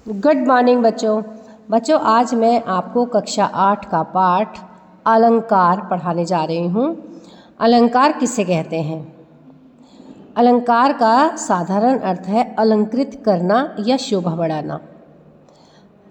Good morning बच्चों आज मैं आपको कक्षा 8 का पाठ अलंकार पढ़ाने जा रही हूँ। अलंकार किसे कहते हैं? अलंकार का साधारण अर्थ है अलंकृत करना या शोभा बढ़ाना।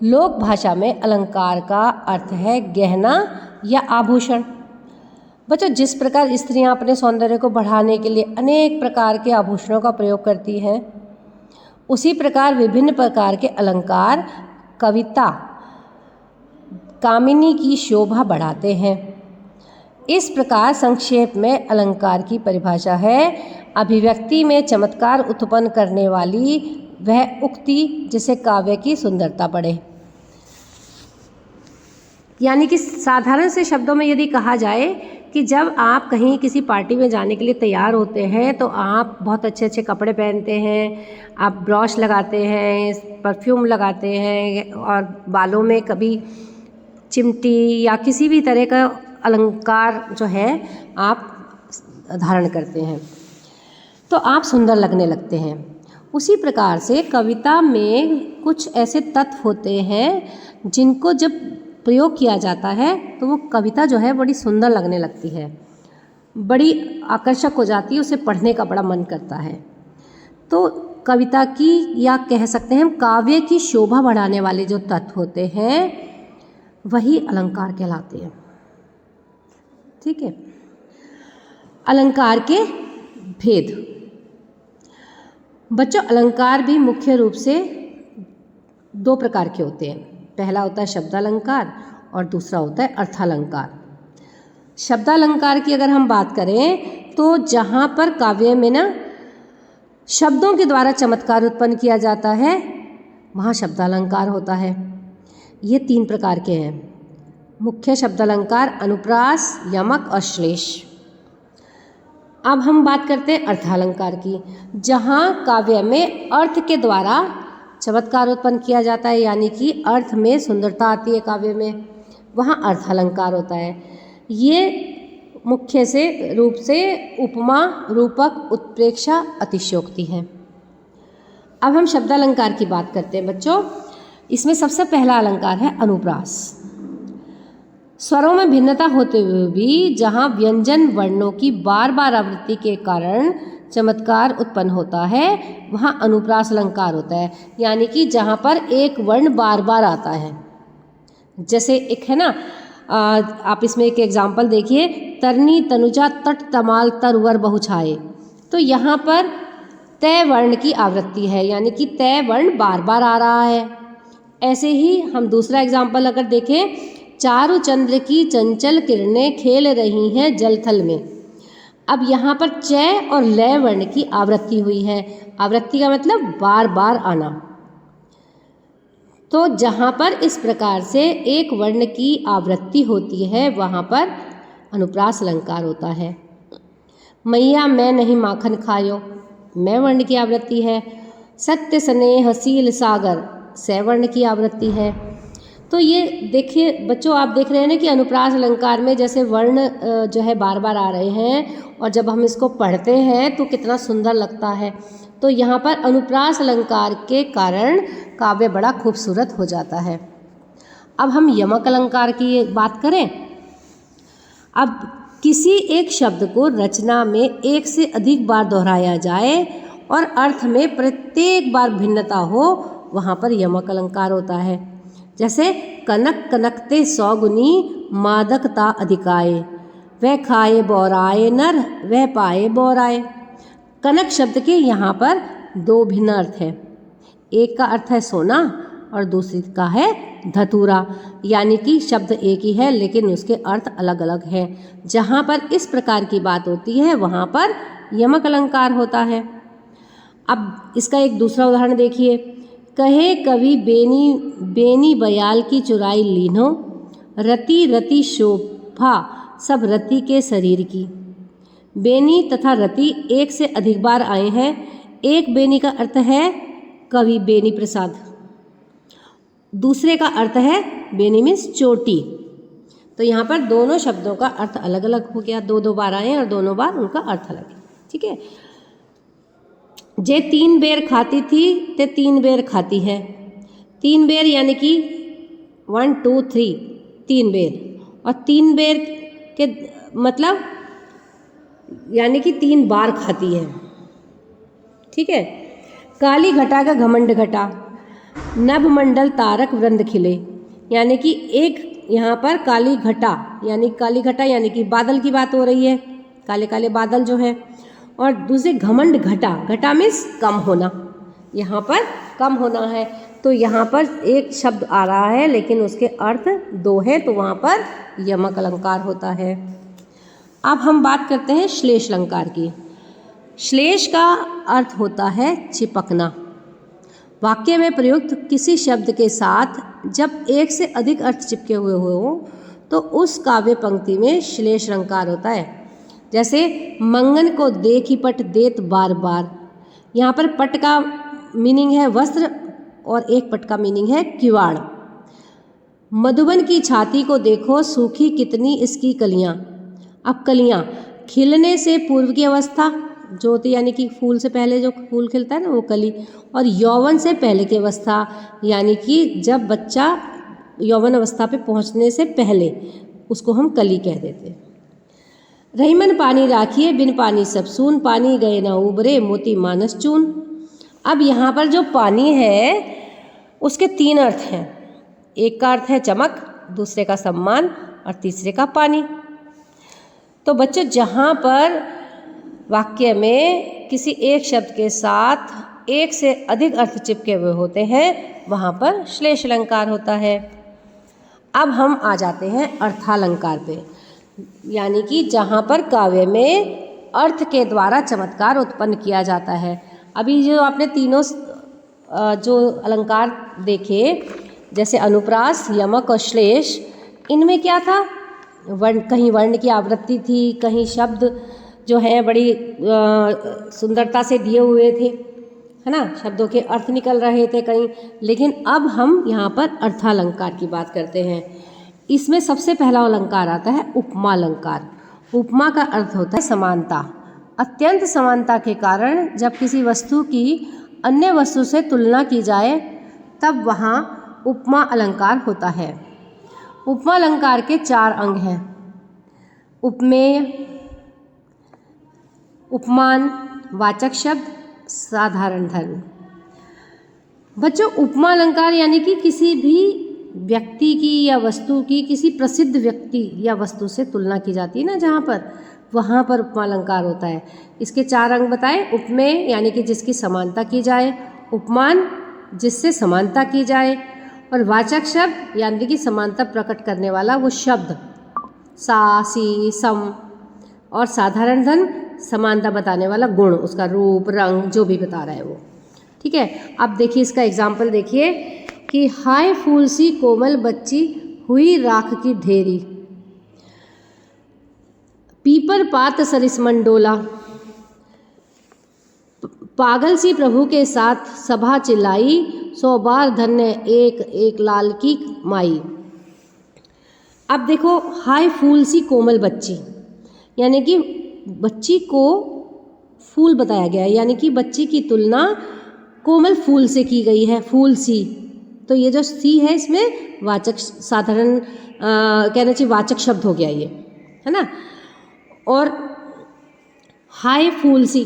लोक भाषा में अलंकार का अर्थ है गहना या आभूषण। बच्चों, जिस प्रकार स्त्रियां अपने सौंदर्य को बढ़ाने के लिए अनेक प्रकार के आभूषणों का प्रयोग करती हैं, उसी प्रकार विभिन्न प्रकार के अलंकार कविता कामिनी की शोभा बढ़ाते हैं। इस प्रकार संक्षेप में अलंकार की परिभाषा है अभिव्यक्ति में चमत्कार उत्पन्न करने वाली वह उक्ति जिसे काव्य की सुंदरता बढ़े। यानी कि साधारण से शब्दों में यदि कहा जाए कि जब आप कहीं किसी पार्टी में जाने के लिए तैयार होते हैं तो आप बहुत अच्छे अच्छे कपड़े पहनते हैं, आप ब्रश लगाते हैं, परफ्यूम लगाते हैं और बालों में कभी चिमटी या किसी भी तरह का अलंकार जो है आप धारण करते हैं तो आप सुंदर लगने लगते हैं। उसी प्रकार से कविता में कुछ ऐसे तत्व होते हैं जिनको जब प्रयोग किया जाता है तो वो कविता जो है बड़ी सुंदर लगने लगती है, बड़ी आकर्षक हो जाती है, उसे पढ़ने का बड़ा मन करता है। तो कविता की या कह सकते हैं हम काव्य की शोभा बढ़ाने वाले जो तत्व होते हैं वही अलंकार कहलाते हैं। ठीक है। अलंकार के भेद। बच्चों, अलंकार भी मुख्य रूप से दो प्रकार के होते हैं। पहला होता है शब्दालंकार और दूसरा होता है अर्थालंकार। शब्दालंकार की अगर हम बात करें तो जहाँ पर काव्य में ना शब्दों के द्वारा चमत्कार उत्पन्न किया जाता है वहाँ शब्दालंकार होता है। ये 3 प्रकार के हैं। मुख्य शब्दालंकार अनुप्रास, यमक और श्लेष। अब हम बात करते हैं अर्थालंकार की, जहाँ काव्य में अर्थ के द्वारा चमत्कार उत्पन्न किया जाता है, यानी कि अर्थ में सुंदरता आती है काव्य में, वहाँ अर्थालंकार होता है। ये मुख्य से रूप से उपमा, रूपक, उत्प्रेक्षा, अतिशयोक्ति है। अब हम शब्दालंकार की बात करते हैं बच्चों। इसमें सबसे पहला अलंकार है अनुप्रास। स्वरों में भिन्नता होते हुए भी जहाँ व्यंजन वर्णों की बार बार आवृत्ति के कारण चमत्कार उत्पन्न होता है वहाँ अनुप्रास अलंकार होता है। यानी कि जहाँ पर एक वर्ण बार बार आता है। जैसे एक है ना, आप इसमें एक एग्जाम्पल देखिए, तरनी तनुजा तट तमाल तरवर बहुछाए। तो यहाँ पर तय वर्ण की आवृत्ति है, यानी कि तय वर्ण बार बार आ रहा है। ऐसे ही हम दूसरा एग्जाम्पल अगर देखें, चारु चंद्र की चंचल किरणें खेल रही हैं जलथल में। अब यहाँ पर चय और लय वर्ण की आवृत्ति हुई है। आवृत्ति का मतलब बार बार आना। तो जहाँ पर इस प्रकार से एक वर्ण की आवृत्ति होती है वहाँ पर अनुप्रास अलंकार होता है। मैया मैं नहीं माखन खायो, मैं वर्ण की आवृत्ति है। सत्य स्नेह शील सागर, सै वर्ण की आवृत्ति है। तो ये देखिए बच्चों, आप देख रहे हैं ना कि अनुप्रास अलंकार में जैसे वर्ण जो है बार बार आ रहे हैं और जब हम इसको पढ़ते हैं तो कितना सुंदर लगता है। तो यहाँ पर अनुप्रास अलंकार के कारण काव्य बड़ा खूबसूरत हो जाता है। अब हम यमक अलंकार की बात करें। अब किसी एक शब्द को रचना में एक से अधिक बार दोहराया जाए और अर्थ में प्रत्येक बार भिन्नता हो, वहाँ पर यमक अलंकार होता है। जैसे कनक कनकते सौगुनी मादकता अधिकाए, वह खाए बौराए नर, वह पाए बौराए। कनक शब्द के यहाँ पर 2 भिन्न अर्थ हैं। एक का अर्थ है सोना और दूसरी का है धतूरा। यानी कि शब्द एक ही है लेकिन उसके अर्थ अलग अलग हैं। जहाँ पर इस प्रकार की बात होती है वहाँ पर यमक अलंकार होता है। अब इसका एक दूसरा उदाहरण देखिए। कहे कवि बेनी बेनी बयाल की चुराई लीनो, रति रति शोभा सब रति के शरीर की। बेनी तथा रति एक से अधिक बार आए हैं। एक बेनी का अर्थ है कवि बेनी प्रसाद, दूसरे का अर्थ है बेनी मीन्स चोटी। तो यहाँ पर दोनों शब्दों का अर्थ अलग अलग हो गया। 2 बार आए और दोनों बार उनका अर्थ अलग है। ठीक है। जे 3 बेर खाती थी ते 3 बेर खाती है, 3 बेर यानी कि 1 2 3 3 बेर, और 3 बेर के मतलब यानी कि 3 बार खाती है। ठीक है। काली घटा का घमंड घटा, नभ मंडल तारक वृंद खिले, यानी कि एक यहाँ पर काली घटा यानी कि बादल की बात हो रही है, काले काले बादल जो है। और दूसरे घमंड घटा, घटा मीन्स कम होना, यहाँ पर कम होना है। तो यहाँ पर एक शब्द आ रहा है लेकिन उसके अर्थ 2 है, तो वहाँ पर यमक अलंकार होता है। अब हम बात करते हैं श्लेष अलंकार की। श्लेष का अर्थ होता है चिपकना। वाक्य में प्रयुक्त किसी शब्द के साथ जब एक से अधिक अर्थ चिपके हुए हो तो उस काव्य पंक्ति में श्लेष अलंकार होता है। जैसे मंगन को देखी पट देत बार बार, यहाँ पर पट का मीनिंग है वस्त्र और एक पट का मीनिंग है किवाड़। मधुबन की छाती को देखो सूखी कितनी इसकी कलियाँ। अब कलियाँ खिलने से पूर्व की अवस्था जो होती यानी कि फूल से पहले जो फूल खिलता है ना वो कली, और यौवन से पहले की अवस्था यानी कि जब बच्चा यौवन अवस्था पे पहुंचने से पहले उसको हम कली कह देते हैं। रहीमन पानी राखिए बिन पानी सब सून, पानी गए ना उबरे मोती मानस चून। अब यहाँ पर जो पानी है उसके 3 अर्थ हैं। एक का अर्थ है चमक, दूसरे का सम्मान और तीसरे का पानी। तो बच्चों जहाँ पर वाक्य में किसी एक शब्द के साथ एक से अधिक अर्थ चिपके हुए होते हैं वहाँ पर श्लेष अलंकार होता है। अब हम आ जाते हैं अर्थालंकार पे, यानी कि जहाँ पर काव्य में अर्थ के द्वारा चमत्कार उत्पन्न किया जाता है। अभी जो आपने तीनों जो अलंकार देखे जैसे अनुप्रास, यमक और श्लेष, इनमें क्या था, कहीं वर्ण की आवृत्ति थी, कहीं शब्द जो है बड़ी सुंदरता से दिए हुए थे, है ना, शब्दों के अर्थ निकल रहे थे कहीं। लेकिन अब हम यहाँ पर अर्थालंकार की बात करते हैं। इसमें सबसे पहला अलंकार आता है उपमा अलंकार। उपमा का अर्थ होता है समानता। अत्यंत समानता के कारण जब किसी वस्तु की अन्य वस्तु से तुलना की जाए तब वहाँ उपमा अलंकार होता है। उपमा अलंकार के 4 अंग हैं, उपमेय, उपमान, वाचक शब्द, साधारण धर्म। बच्चों उपमा अलंकार यानी कि किसी भी व्यक्ति की या वस्तु की किसी प्रसिद्ध व्यक्ति या वस्तु से तुलना की जाती है ना, जहाँ पर वहाँ पर उपमा अलंकार होता है। इसके 4 अंग बताए। उपमेय यानी कि जिसकी समानता की जाए, उपमान जिससे समानता की जाए, और वाचक शब्द यानी कि समानता प्रकट करने वाला वो शब्द सा, सी, सम, और साधारण धर्म समानता बताने वाला गुण, उसका रूप, रंग जो भी बता रहा है वो। ठीक है। अब देखिए इसका एग्जाम्पल देखिए कि हाय फूल सी कोमल बच्ची हुई राख की ढेरी, पीपर पात सरिस मंडोला, पागल सी प्रभु के साथ सभा चिल्लाई, 100 बार धन्य एक एक लाल की माई। अब देखो हाय फूल सी कोमल बच्ची यानी कि बच्ची को फूल बताया गया है, यानी कि बच्ची की तुलना कोमल फूल से की गई है, फूल सी। तो ये जो सी है इसमें वाचक साधारण कहना चाहिए वाचक शब्द हो गया ये, है ना। और हाय फूल सी,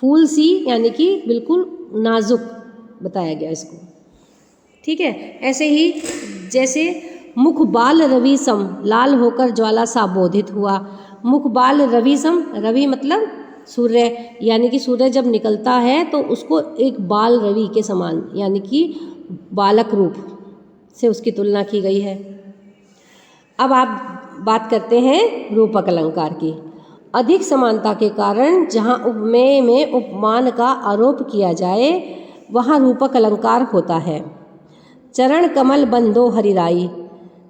फूल सी यानी कि बिल्कुल नाजुक बताया गया इसको। ठीक है। ऐसे ही जैसे मुख बाल रवि सम, लाल होकर ज्वाला सा बोधित हुआ। मुख बाल रवि सम, रवि मतलब सूर्य, यानी कि सूर्य जब निकलता है तो उसको एक बाल रवि के समान यानी कि बालक रूप से उसकी तुलना की गई है। अब आप बात करते हैं रूपक अलंकार की। अधिक समानता के कारण जहाँ उपमेय में उपमान का आरोप किया जाए वहाँ रूपक अलंकार होता है। चरण कमल बंदो हरिराई,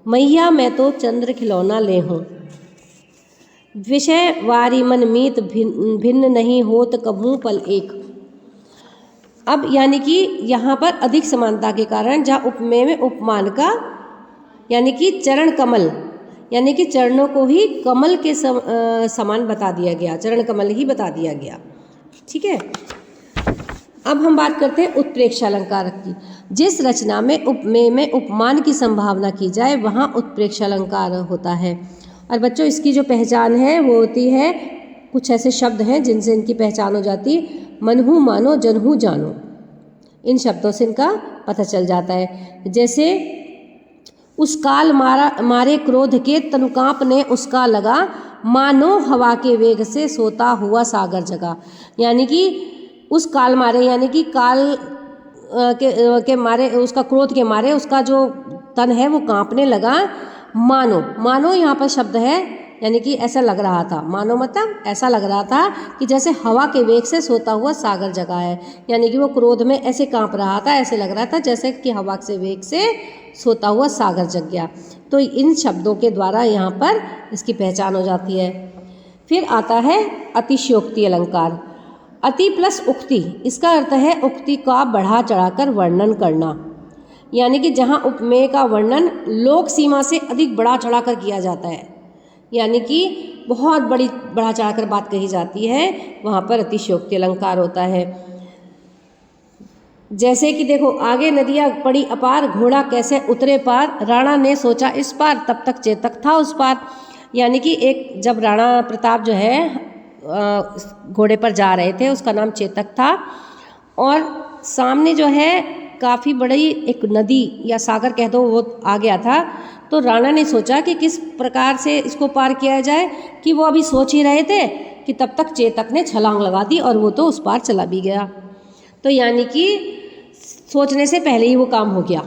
मैया मैं तो चंद्र खिलौना ले हूँ। विषय वारी मन मीत भिन्न नहीं होत कभू पल एक। अब यानी कि यहाँ पर अधिक समानता के कारण जहाँ उपमेय में उपमान का यानी कि चरण कमल यानी कि चरणों को ही कमल के समान बता दिया गया, चरण कमल ही बता दिया गया। ठीक है। अब हम बात करते हैं उत्प्रेक्षा अलंकार की। जिस रचना में उपमेय में उपमान की संभावना की जाए वहाँ उत्प्रेक्षा अलंकार होता है। और बच्चों इसकी जो पहचान है वो होती है, कुछ ऐसे शब्द हैं जिनसे इनकी पहचान हो जाती है। मनहु मानो जनहु जानो, इन शब्दों से इनका पता चल जाता है। जैसे उस काल मारे क्रोध के तनुकांप ने उसका लगा, मानो हवा के वेग से सोता हुआ सागर जगा। यानी कि उस काल मारे यानी कि काल के मारे, उसका क्रोध के मारे उसका जो तन है वो कांपने लगा। मानो यहाँ पर शब्द है, यानी कि ऐसा लग रहा था। मानो मतलब ऐसा लग रहा था कि जैसे हवा के वेग से सोता हुआ सागर जगा है, यानी कि वो क्रोध में ऐसे कांप रहा था, ऐसे लग रहा था जैसे कि हवा के वेग से सोता हुआ सागर जग गया। तो इन शब्दों के द्वारा यहाँ पर इसकी पहचान हो जाती है। फिर आता है अतिशयोक्ति अलंकार। अति प्लस उक्ति, इसका अर्थ है उक्ति का बढ़ा चढ़ाकर वर्णन करना, यानी कि जहाँ उपमेय का वर्णन लोक सीमा से अधिक बढ़ा चढ़ाकर किया जाता है, यानी कि बहुत बढ़ा चढ़ाकर बात कही जाती है, वहाँ पर अतिशयोक्ति अलंकार होता है। जैसे कि देखो, आगे नदियाँ पड़ी अपार, घोड़ा कैसे उतरे पार, राणा ने सोचा इस पार, तब तक चेतक था उस पार। यानी कि एक जब राणा प्रताप जो है घोड़े पर जा रहे थे, उसका नाम चेतक था, और सामने जो है काफ़ी बड़ी एक नदी या सागर कह दो वो आ गया था। तो राणा ने सोचा कि किस प्रकार से इसको पार किया जाए, कि वो अभी सोच ही रहे थे कि तब तक चेतक ने छलांग लगा दी और वो तो उस पार चला भी गया। तो यानी कि सोचने से पहले ही वो काम हो गया।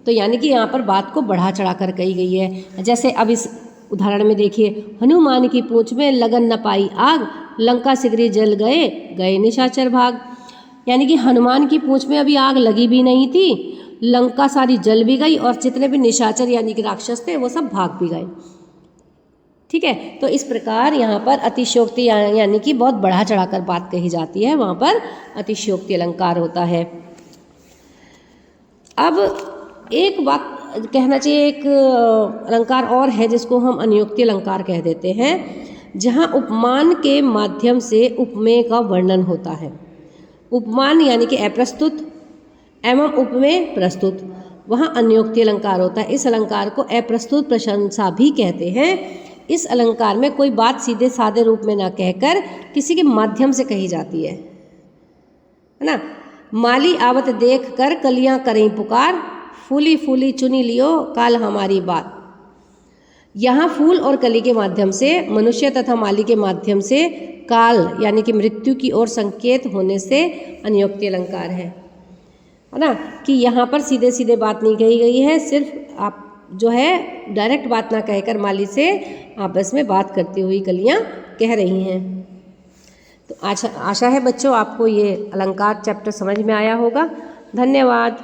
तो यानी कि यहाँ पर बात को बढ़ा चढ़ा कर कही गई है। जैसे अब इस उदाहरण में देखिए, हनुमान की पूंछ में लगन न पाई आग, लंका सिगरी जल गए, गए निशाचर भाग। यानी कि हनुमान की पूंछ में अभी आग लगी भी नहीं थी, लंका सारी जल भी गई, और जितने भी निशाचर यानी कि राक्षस थे वो सब भाग भी गए। ठीक है, तो इस प्रकार यहाँ पर अतिशयोक्ति यानी कि बहुत बढ़ा चढ़ाकर बात कही जाती है, वहाँ पर अतिशयोक्ति अलंकार होता है। अब एक बात कहना चाहिए, एक अलंकार और है जिसको हम अनियोक्ति अलंकार कह देते हैं, जहाँ उपमान के माध्यम से उपमेय का वर्णन होता है। उपमान यानी कि अप्रस्तुत एवं उपमेय प्रस्तुत, वहाँ अनियोक्ति अलंकार होता है। इस अलंकार को अप्रस्तुत प्रशंसा भी कहते हैं। इस अलंकार में कोई बात सीधे सादे रूप में ना कहकर किसी के माध्यम से कही जाती है ना। माली आवत देख कर कलियां करें पुकार, फूली फूली चुनी लियो काल हमारी बात। यहाँ फूल और कली के माध्यम से, मनुष्य तथा माली के माध्यम से काल यानी कि मृत्यु की ओर संकेत होने से अनियोक्ति अलंकार है ना, कि यहाँ पर सीधे सीधे बात नहीं कही गई है, सिर्फ आप जो है डायरेक्ट बात ना कहकर माली से आपस में बात करती हुई कलियाँ कह रही हैं। तो आशा है बच्चों आपको ये अलंकार चैप्टर समझ में आया होगा। धन्यवाद।